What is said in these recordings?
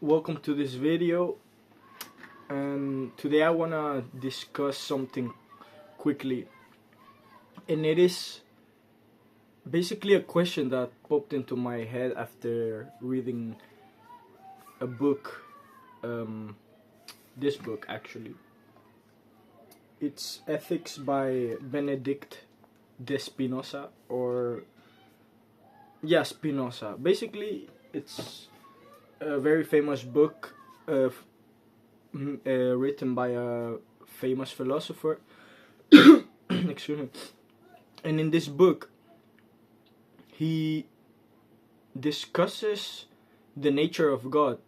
welcome to this video. And today I wanna discuss something quickly, and it is basically a question that popped into my head after reading a book. This book actually, it's Ethics by Benedict de Spinoza, or Spinoza. Basically, it's a very famous book written by a famous philosopher. Excuse me. And in this book, he discusses the nature of God.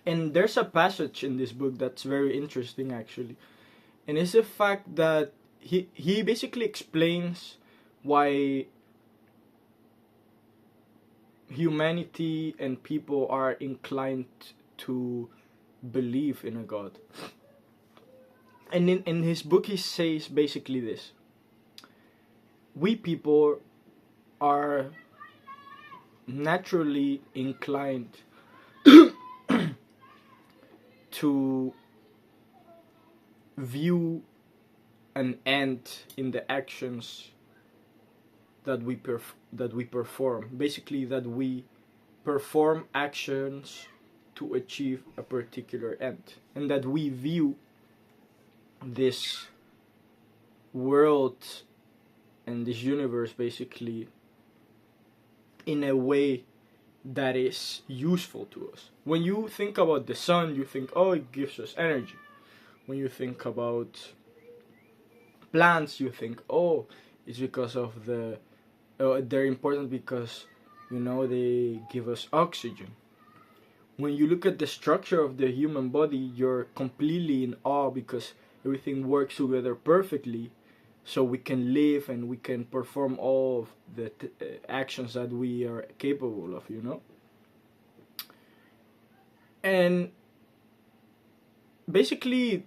And there's a passage in this book that's very interesting, actually. And it's the fact that he basically explains why humanity and people are inclined to believe in a God. And in his book he says basically this: we people are naturally inclined to view an end in the actions that we perform. Basically, that we perform actions to achieve a particular end, and that we view this world and this universe basically in a way that is useful to us. When you think about the sun, you think, oh, it gives us energy. When you think about plants, you think, oh, it's because of they're important because they give us oxygen. When you look at the structure of the human body, you're completely in awe because everything works together perfectly, so we can live and we can perform all of the actions that we are capable of, And basically,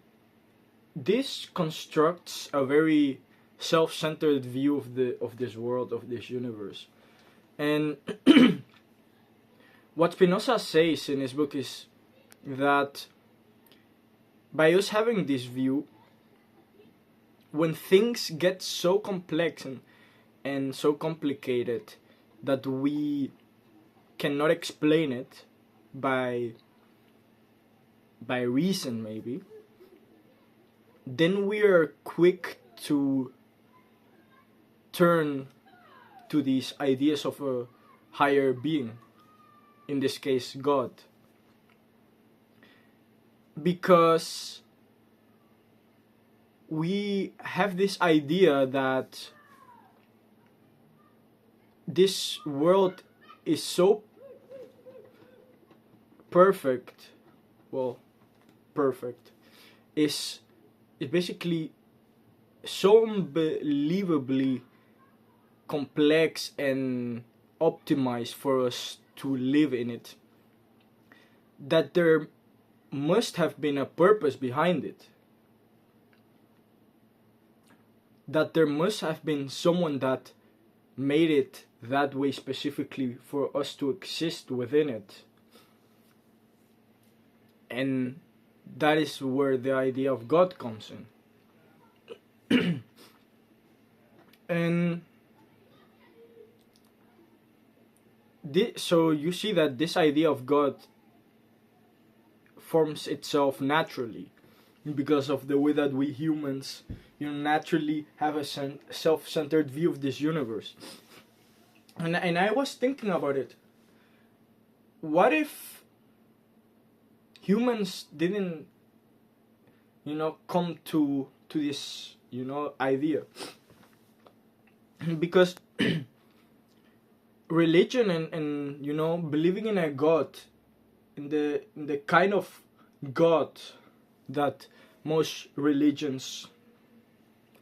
this constructs a very self-centered view of this world, of this universe. And what Spinoza says in his book is that by us having this view, when things get so complex and so complicated that we cannot explain it by reason, maybe, then we are quick to turn to these ideas of a higher being, in this case God, because we have this idea that this world is so perfect. Perfect is basically so unbelievably complex and optimized for us to live in it, that there must have been a purpose behind it, that there must have been someone that made it that way specifically for us to exist within it. And that is where the idea of God comes in. And so you see that this idea of God forms itself naturally because of the way that we humans naturally have a self-centered view of this universe. And I was thinking about it. What if humans didn't come to this idea? Because religion and believing in a God, in the kind of God that most religions,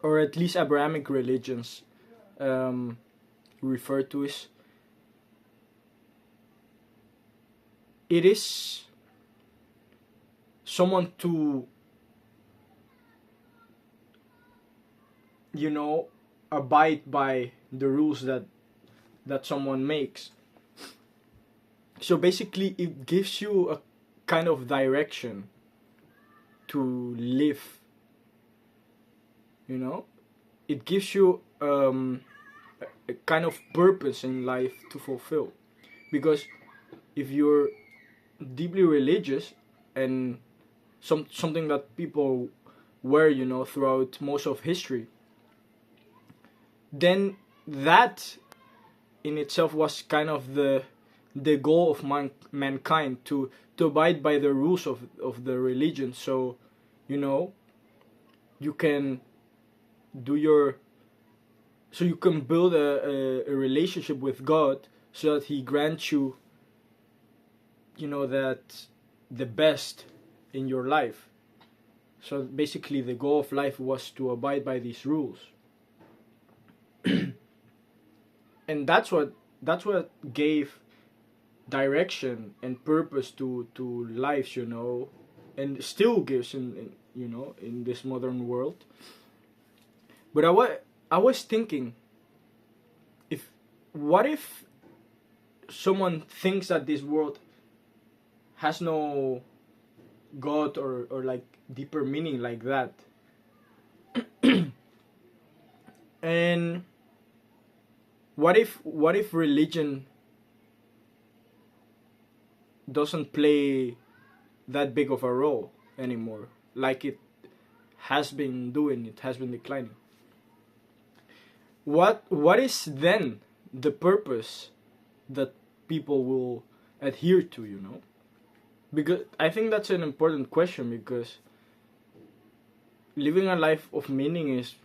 or at least Abrahamic religions, refer to, is it is someone to abide by the rules that someone makes. So basically, it gives you a kind of direction to live. You know, it gives you a kind of purpose in life to fulfill. Because if you're deeply religious, and something that people were, you know, throughout most of history, then that in itself was kind of the goal of mankind, to abide by the rules of the religion. So, you know, you can do your so you can build a relationship with God, so that He grants you, you know, that the best in your life. So basically, the goal of life was to abide by these rules. And that's what gave direction and purpose to lives, you know, and still gives in, you know, in this modern world. But I was thinking, if what if someone thinks that this world has no God, or like deeper meaning like that, and what if religion doesn't play that big of a role anymore, like it has been doing? It has been declining. What is then the purpose that people will adhere to, you know? Because I think that's an important question, because living a life of meaning is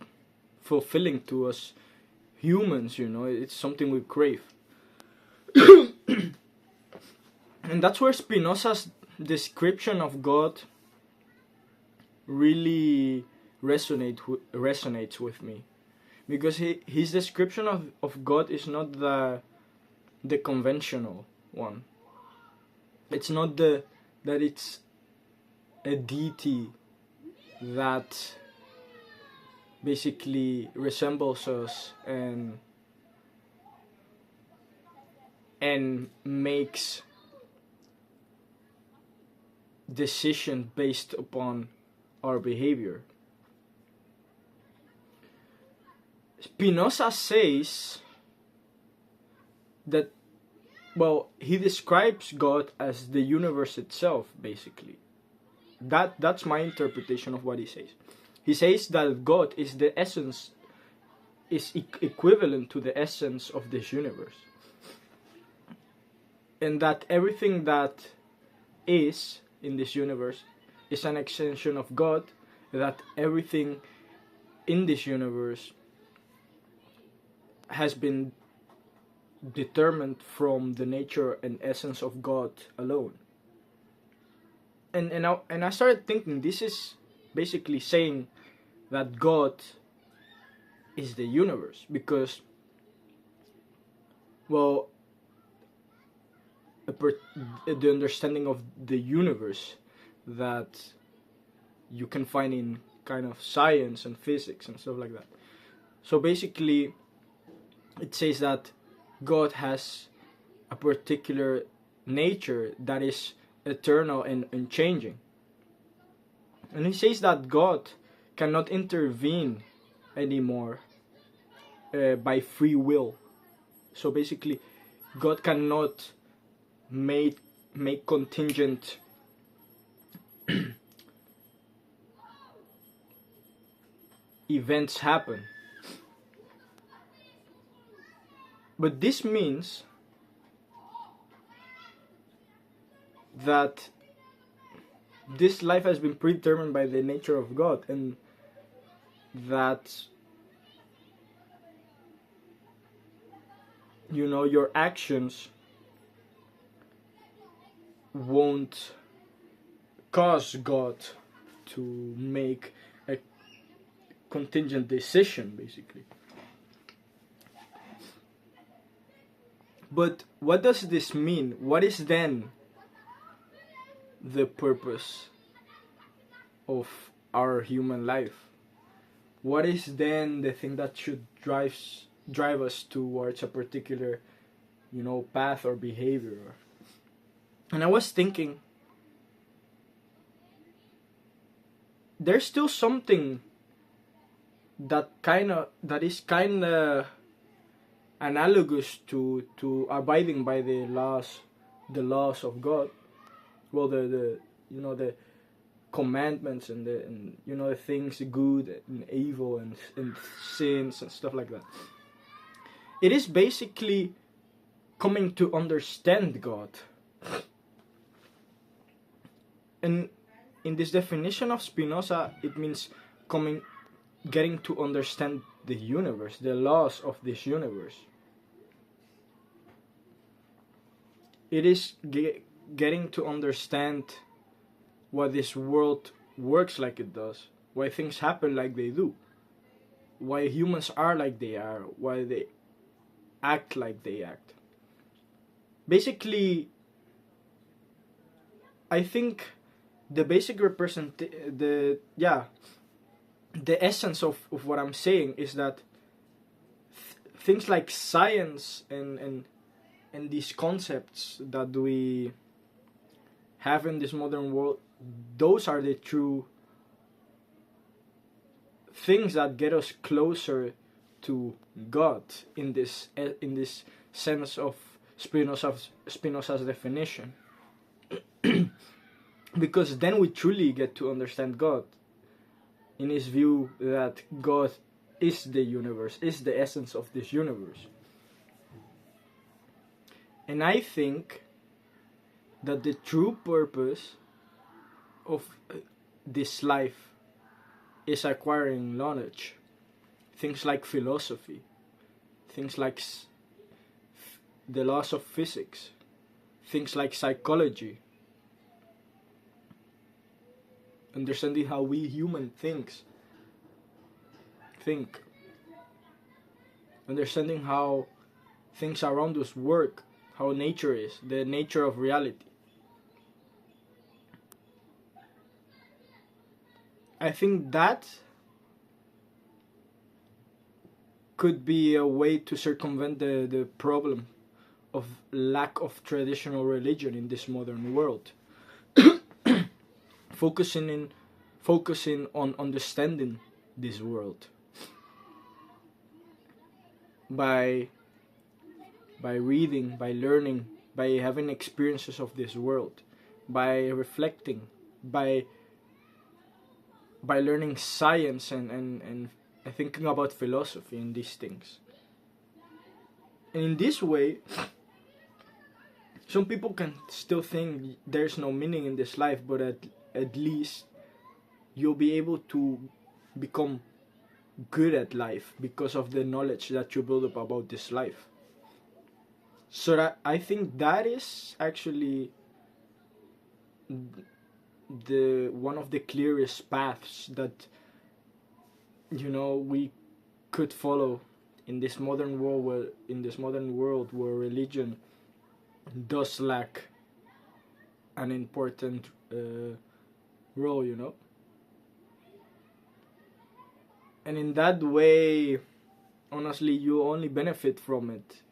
fulfilling to us humans, you know. It's something we crave. And that's where Spinoza's description of God really resonates with me, because his description of God is not the conventional one. It's not that it's a deity that basically resembles us and makes decision based upon our behavior. Spinoza says that, well, he describes God as the universe itself, basically. That's my interpretation of what he says. He says that God is the essence, is equivalent to the essence of this universe, and that everything that is in this universe is an extension of God, that everything in this universe has been determined from the nature and essence of God alone. And I started thinking, this is basically saying that God is the universe, because, well, the understanding of the universe that you can find in kind of science and physics and stuff like that. So basically, it says that God has a particular nature that is eternal and unchanging. And he says that God cannot intervene anymore by free will. So basically, God cannot make contingent events happen. But this means that this life has been predetermined by the nature of God, and that, you know, your actions won't cause God to make a contingent decision, basically. But what does this mean? What is then the purpose of our human life? What is then the thing that should drive us towards a particular, you know, path or behavior? And I was thinking, there's still something that is kind of analogous to abiding by the laws of God. Well, the the commandments and the things good and evil and sins and stuff like that. It is basically coming to understand God. And in this definition of Spinoza, it means getting to understand the universe, the laws of this universe. It is getting to understand why this world works like it does, why things happen like they do, why humans are like they are, why they act like they act. Basically, I think the basic the essence of what I'm saying is that things like science and these concepts that we have in this modern world, those are the true things that get us closer to God in this sense of Spinoza's definition. Because then we truly get to understand God in his view that God is the universe, is the essence of this universe. And I think that the true purpose of this life is acquiring knowledge. Things like philosophy, things like the laws of physics, things like psychology, understanding how we human think, understanding how things around us work, how nature is, the nature of reality. I think that could be a way to circumvent the problem of lack of traditional religion in this modern world. Focusing on understanding this world by reading, by learning, by having experiences of this world, by reflecting, by learning science and thinking about philosophy and these things. And in this way, some people can still think there's no meaning in this life, but at least you'll be able to become good at life because of the knowledge that you build up about this life. So that I think that is actually the one of the clearest paths that we could follow in this modern world where religion does lack an important role, and in that way, honestly, you only benefit from it.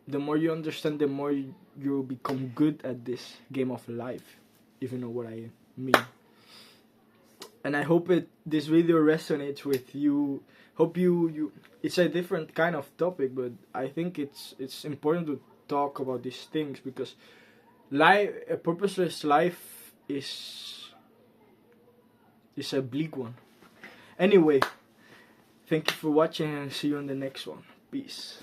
The more you understand, the more you become good at this game of life, if you know what I mean. And I hope this video resonates with you. Hope you it's a different kind of topic, but I think it's important to talk about these things because a purposeless life is a bleak one. Anyway, thank you for watching and see you in the next one. Peace.